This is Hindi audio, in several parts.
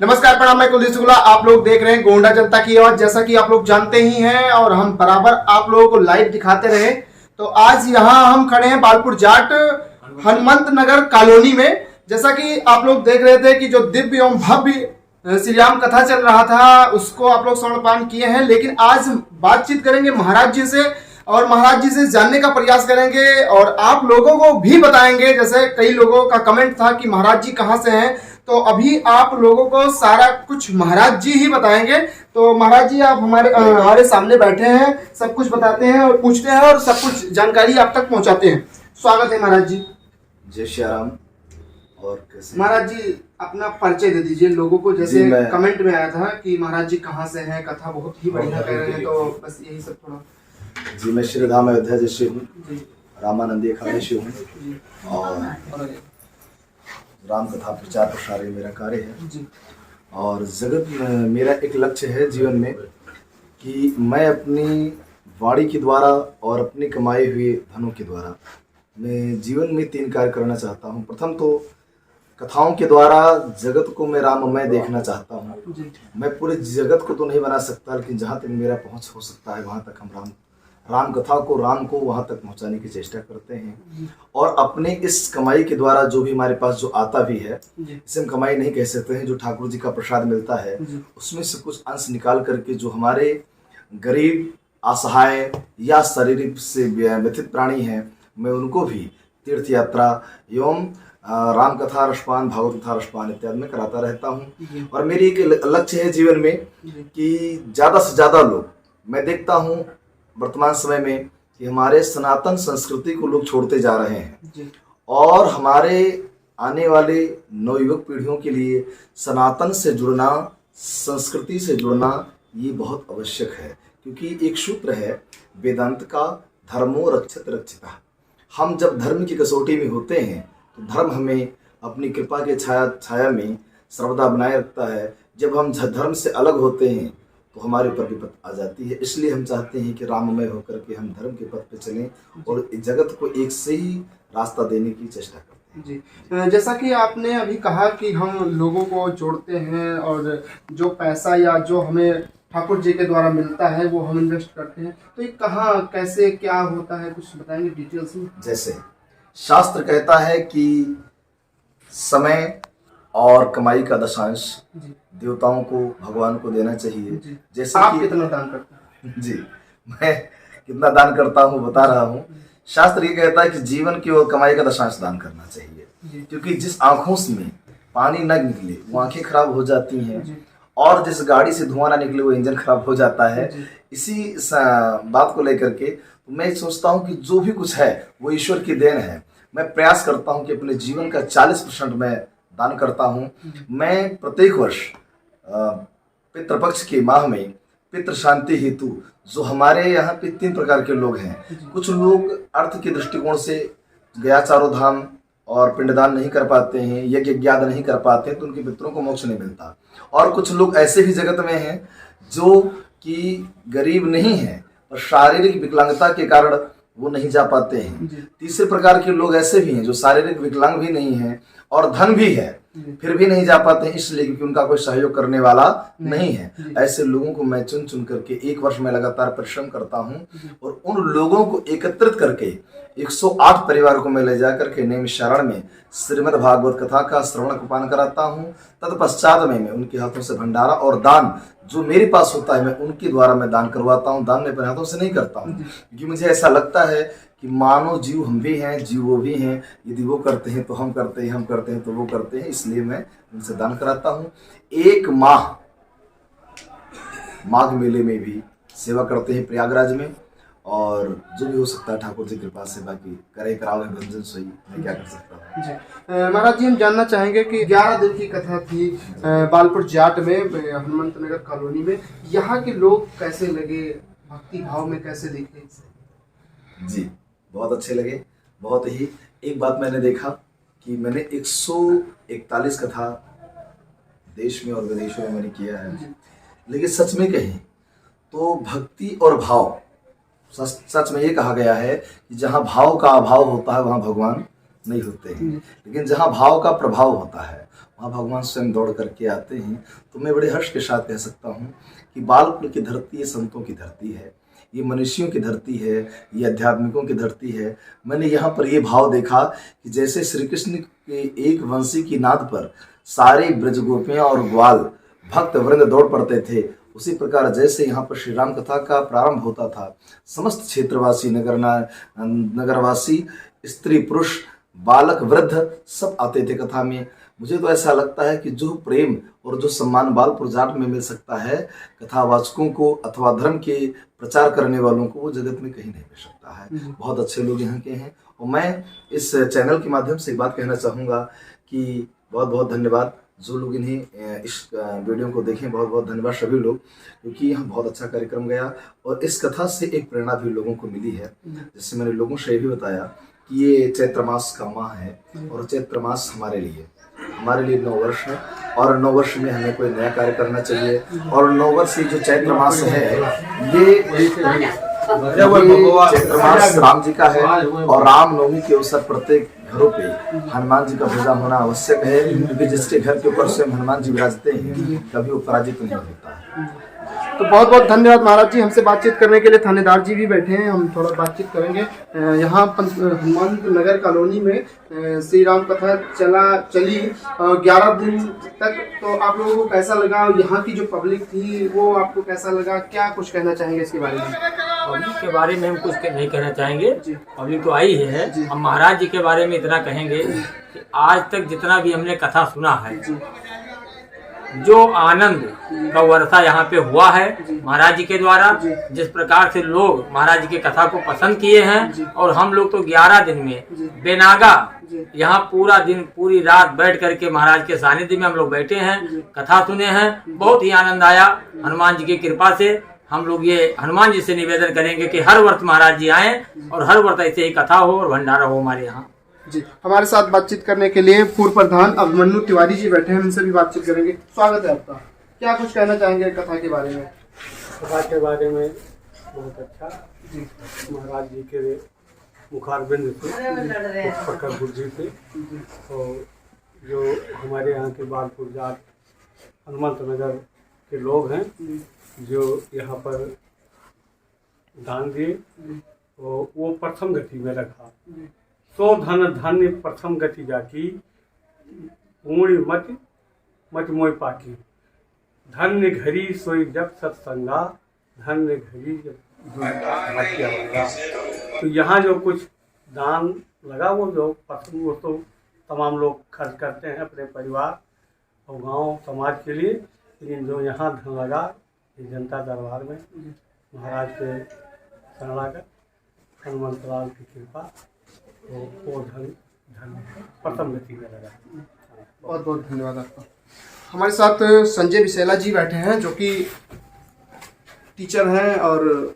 नमस्कार, प्रणाम। मैं कुलदीप शुक्ला। आप लोग देख रहे हैं गोंडा जनता की आवाज। जैसा कि आप लोग जानते ही हैं और हम बराबर आप लोगों को लाइव दिखाते रहे, तो आज यहाँ हम खड़े हैं बालपुर जाट हनुमंत नगर कॉलोनी में। जैसा कि आप लोग देख रहे थे कि जो दिव्य एवं भव्य श्री राम कथा चल रहा था उसको आप लोग श्रवणपान किए हैं, लेकिन आज बातचीत करेंगे महाराज जी से और महाराज जी से जानने का प्रयास करेंगे और आप लोगों को भी बताएंगे। जैसे कई लोगों का कमेंट था कि महाराज जी कहाँ से हैं, तो अभी आप लोगों को सारा कुछ महाराज जी ही बताएंगे। तो महाराज जी आप हमारे सामने बैठे हैं, सब कुछ बताते हैं और पूछते हैं और सब कुछ जानकारी आप तक पहुंचाते हैं। स्वागत है महाराज जी। जय श्री राम। और कैसे महाराज जी अपना परिचय दे दीजिए लोगों को। जैसे कमेंट में आया था कि महाराज जी कहाँ से हैं, कथा बहुत ही बढ़िया कह रहे हैं, तो बस यही सब थोड़ा। जी, मैं श्री धाम अयोध्या जैसे हूँ, रामानंदी अखाड़े से हूँ और राम कथा प्रचार प्रसार मेरा कार्य है। और जगत में मेरा एक लक्ष्य है जीवन में कि मैं अपनी वाणी के द्वारा और अपनी कमाए हुए धनों के द्वारा मैं जीवन में 3 कार्य करना चाहता हूँ। प्रथम तो कथाओं के द्वारा जगत को मैं राममय देखना चाहता हूँ। मैं पूरे जगत को तो नहीं बना सकता, लेकिन जहाँ तक मेरा पहुँच हो सकता है वहाँ तक हम राम कथा को, राम को वहाँ तक पहुँचाने की चेष्टा करते हैं। और अपने इस कमाई के द्वारा जो भी हमारे पास जो आता भी है, इसे हम कमाई नहीं कह सकते हैं, जो ठाकुर जी का प्रसाद मिलता है उसमें से कुछ अंश निकाल करके जो हमारे गरीब, असहाय या शारीरिक से व्यथित प्राणी हैं, मैं उनको भी तीर्थ यात्रा एवं राम कथा रसपान, भागवत कथा रसपान इत्यादि में कराता रहता हूँ। और मेरी एक लक्ष्य है जीवन में कि ज़्यादा से ज़्यादा लोग, मैं देखता हूँ वर्तमान समय में कि हमारे सनातन संस्कृति को लोग छोड़ते जा रहे हैं और हमारे आने वाले नवयुवक पीढ़ियों के लिए सनातन से जुड़ना, संस्कृति से जुड़ना ये बहुत आवश्यक है। क्योंकि एक सूत्र है वेदांत का, धर्मो रक्षत रक्षिता। हम जब धर्म की कसौटी में होते हैं तो धर्म हमें अपनी कृपा के छाया में सर्वदा बनाए रखता है। जब हम धर्म से अलग होते हैं तो हमारे ऊपर विपत आ जाती है। इसलिए हम चाहते हैं कि राममय होकर के हम धर्म के पथ पर चलें और जगत को एक सही रास्ता देने की चेष्टा करते हैं। जी, जैसा कि आपने अभी कहा कि हम लोगों को जोड़ते हैं और जो पैसा या जो हमें ठाकुर जी के द्वारा मिलता है वो हम इन्वेस्ट करते हैं, तो ये कहाँ, कैसे, क्या होता है, कुछ बताएंगे डिटेल्स में? जैसे शास्त्र कहता है कि समय और कमाई का दशांश देवताओं को, भगवान को देना चाहिए। जैसे आप कितना दान करते हैं? जी, मैं कितना दान करता हूँ बता रहा हूँ। शास्त्र ये कहता है कि जीवन की और कमाई का दशांश दान करना चाहिए, क्योंकि जिस आंखों में पानी न निकले वो आंखें खराब हो जाती हैं और जिस गाड़ी से धुआं ना निकले वो इंजन खराब हो जाता है। इसी बात को लेकर के मैं सोचता हूँ कि जो भी कुछ है वो ईश्वर की देन है। मैं प्रयास करता हूँ कि अपने जीवन का 40% मैं दान करता हूँ। मैं प्रत्येक वर्ष पितृपक्ष के माह में पितृ शांति हेतु, जो हमारे यहाँ पे 3 प्रकार के लोग हैं, कुछ लोग अर्थ के दृष्टिकोण से गया चारों धाम और पिंडदान नहीं कर पाते हैं, यज्ञ यज्ञाद नहीं कर पाते हैं, तो उनके पितरों को मोक्ष नहीं मिलता। और कुछ लोग ऐसे भी जगत में हैं जो कि गरीब नहीं हैं और शारीरिक विकलांगता के कारण वो नहीं जा पाते हैं। तीसरे प्रकार के लोग ऐसे भी हैं जो शारीरिक विकलांग भी नहीं है और धन भी है, फिर भी नहीं जा पाते हैं, इसलिए क्योंकि उनका कोई सहयोग करने वाला नहीं है। ऐसे लोगों को मैं चुन चुन करके 1 वर्ष में लगातार परिश्रम करता हूं और उन लोगों को एकत्रित करके 108 परिवारों को मैं ले जाकर के नियम शरण में श्रीमद् भागवत कथा का श्रवण पान कराता हूं। तत्पश्चात में मैं उनके हाथों से भंडारा और दान जो मेरे पास होता है मैं उनके द्वारा मैं दान करवाता हूं। दान मैं अपने हाथों से नहीं करता हूं, क्योंकि मुझे ऐसा लगता है कि मानव जीव हम भी हैं, जीव वो भी हैं। यदि वो करते हैं तो हम करते हैं, हम करते हैं तो वो करते हैं, इसलिए मैं उनसे दान कराता हूँ। 1 माह माघ मेले में भी सेवा करते हैं प्रयागराज में, और जो भी हो सकता है ठाकुर जी कृपा से, बाकी करे करावे भंजन सोई, मैं क्या कर सकता हूँ। जी महाराज जी, हम जानना चाहेंगे कि 11 दिन की कथा थी बालपुर जाट में, हनुमंत नगर कॉलोनी में। यहाँ के लोग कैसे लगे, भक्ति भाव में कैसे दिखे? जी बहुत अच्छे लगे, बहुत ही। एक बात मैंने देखा कि मैंने 141 कथा देश में और विदेशों में मैंने किया है, लेकिन सच में कहें तो भक्ति और भाव, सच में ये कहा गया है कि जहाँ भाव का अभाव होता है वहाँ भगवान नहीं होते हैं, लेकिन जहाँ भाव का प्रभाव होता है वहाँ भगवान स्वयं दौड़ करके आते हैं। तो मैं बड़े हर्ष के साथ कह सकता हूँ कि बालपुर की धरती ये संतों की धरती है, ये मनुष्यों की धरती है, ये आध्यात्मिकों की धरती है। मैंने यहाँ पर ये भाव देखा कि जैसे श्री कृष्ण के एक वंशी की नाद पर सारे ब्रजगोपियाँ और ग्वाल भक्त वृंद दौड़ पड़ते थे, उसी प्रकार जैसे यहाँ पर श्री राम कथा का प्रारंभ होता था, समस्त क्षेत्रवासी नगरवासी स्त्री पुरुष बालक वृद्ध सब आते थे कथा में। मुझे तो ऐसा लगता है कि जो प्रेम और जो सम्मान बालपुर जाट में मिल सकता है कथावाचकों को अथवा धर्म के प्रचार करने वालों को, वो जगत में कहीं नहीं मिल सकता है। बहुत अच्छे लोग यहाँ के हैं और मैं इस चैनल के माध्यम से एक बात कहना चाहूँगा कि बहुत बहुत धन्यवाद जो लोग इन्हें इस वीडियो को देखें। बहुत बहुत धन्यवाद सभी लोग, क्योंकि यहाँ बहुत अच्छा कार्यक्रम गया और इस कथा से एक प्रेरणा भी लोगों को मिली है। जिससे मैंने लोगों से ये भी बताया कि ये चैत्र मास का माह है और चैत्र मास हमारे लिए 9 वर्ष है और 9 वर्ष में हमें कोई नया कार्य करना चाहिए। और 9 वर्ष जो चैत्र मास है ये चैत्र मास राम जी का है और रामनवमी के अवसर प्रत्येक घरों पे हनुमान जी का पूजा होना आवश्यक है, क्योंकि जिसके घर के ऊपर स्वयं हनुमान जी विराजते हैं कभी वो पराजित नहीं होता है। तो बहुत बहुत धन्यवाद महाराज जी, हमसे बातचीत करने के लिए। थानेदार जी भी बैठे हैं, हम थोड़ा बातचीत करेंगे। यहाँ हनुमान नगर कॉलोनी में श्री राम कथा चली 11 दिन तक। तो आप लोगों को कैसा लगा? यहाँ की जो पब्लिक थी वो आपको कैसा लगा? क्या कुछ कहना चाहेंगे इसके बारे में? पब्लिक के बारे में हम कुछ नहीं कहना चाहेंगे, पब्लिक तो आई है। हम महाराज जी के बारे में इतना कहेंगे कि आज तक जितना भी हमने कथा सुना है, जो आनंद का वर्षा यहाँ पे हुआ है महाराज जी के द्वारा, जिस प्रकार से लोग महाराज जी की कथा को पसंद किए हैं, और हम लोग तो 11 दिन में बेनागा यहाँ पूरा दिन पूरी रात बैठ करके महाराज के सानिध्य में हम लोग बैठे हैं, कथा सुने हैं, बहुत ही आनंद आया। हनुमान जी की कृपा से हम लोग ये हनुमान जी से निवेदन करेंगे कि हर वर्ष महाराज जी आए और हर वर्ष ऐसे ही कथा हो और भंडारा हो हमारे यहाँ। जी, हमारे साथ बातचीत करने के लिए पूर्व प्रधान अभिमन्यु तिवारी जी बैठे हैं, उनसे भी बातचीत करेंगे। स्वागत है आपका। क्या कुछ कहना चाहेंगे कथा के बारे में? कथा के बारे में बहुत अच्छा जी, महाराज जी के मुखारबिंद से फकर बुद्धि से, और जो हमारे यहाँ के बालपुर जाट हनुमंत नगर के लोग हैं जो यहाँ पर दान दिए, वो प्रथम गति में रखा। सो धन धन्य प्रथम गति जाकी, पूर्ण मत मोय पाकी। धन्य घड़ी सोई जब सत्संगा, धन्य घड़ी जब भाग्य होगा। तो यहाँ जो कुछ दान लगा वो तो तमाम लोग खर्च करते हैं अपने परिवार और गांव समाज के लिए, लेकिन जो यहाँ धन लगा ये जनता दरबार में महाराज के शरणागत हनुमंत लाल की कृपा, वो धन प्रथम गति में लगा। बहुत बहुत धन्यवाद आपका। हमारे साथ संजय विशेला जी बैठे हैं, जो कि टीचर हैं और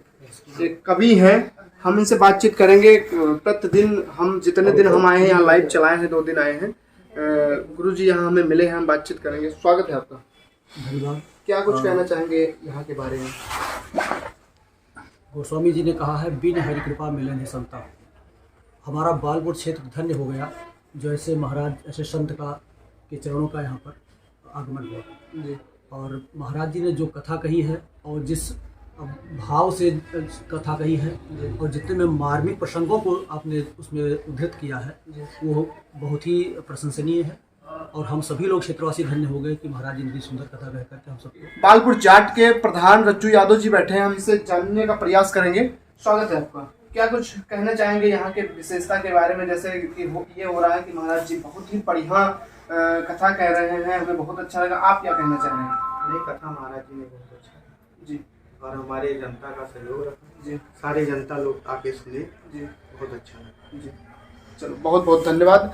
एक कवि हैं। हम इनसे बातचीत करेंगे। प्रतिदिन हम जितने दिन हम आए हैं यहाँ लाइव चलाए हैं, 2 दिन आए हैं। गुरु जी यहाँ हमें मिले हैं, हम बातचीत करेंगे। स्वागत है आपका। धन्यवाद। क्या कुछ कहना चाहेंगे यहाँ के बारे में? गोस्वामी जी ने कहा है, बिन हरि कृपा मिले नहीं संता। हमारा बालपुर क्षेत्र धन्य हो गया, जो ऐसे महाराज ऐसे संत का के चरणों का यहाँ पर आगमन हुआ जी। और महाराज जी ने जो कथा कही है और जिस भाव से कथा कही है और जितने में मार्मिक प्रसंगों को आपने उसमें उद्धृत किया है, वो बहुत ही प्रशंसनीय है। और हम सभी लोग क्षेत्रवासी धन्य हो गए कि महाराज जी ने सुंदर कथा कह करके हम सबको। बालपुर जाट के प्रधान रज्जू यादव जी बैठे हैं, हम इसे जानने का प्रयास करेंगे। स्वागत है आपका। क्या कुछ कहना चाहेंगे यहाँ के विशेषता के बारे में? जैसे कि ये हो रहा है कि महाराज जी बहुत ही बढ़िया कथा कह रहे हैं, हमें बहुत अच्छा लगा। आप क्या कहना चाह रहे हैं? नहीं, कथा महाराज जी ने बहुत अच्छा जी, और हमारे जनता का सहयोग रखा जी, सारे जनता लोग आके सुने जी, बहुत अच्छा लगा जी। चलो, बहुत बहुत धन्यवाद।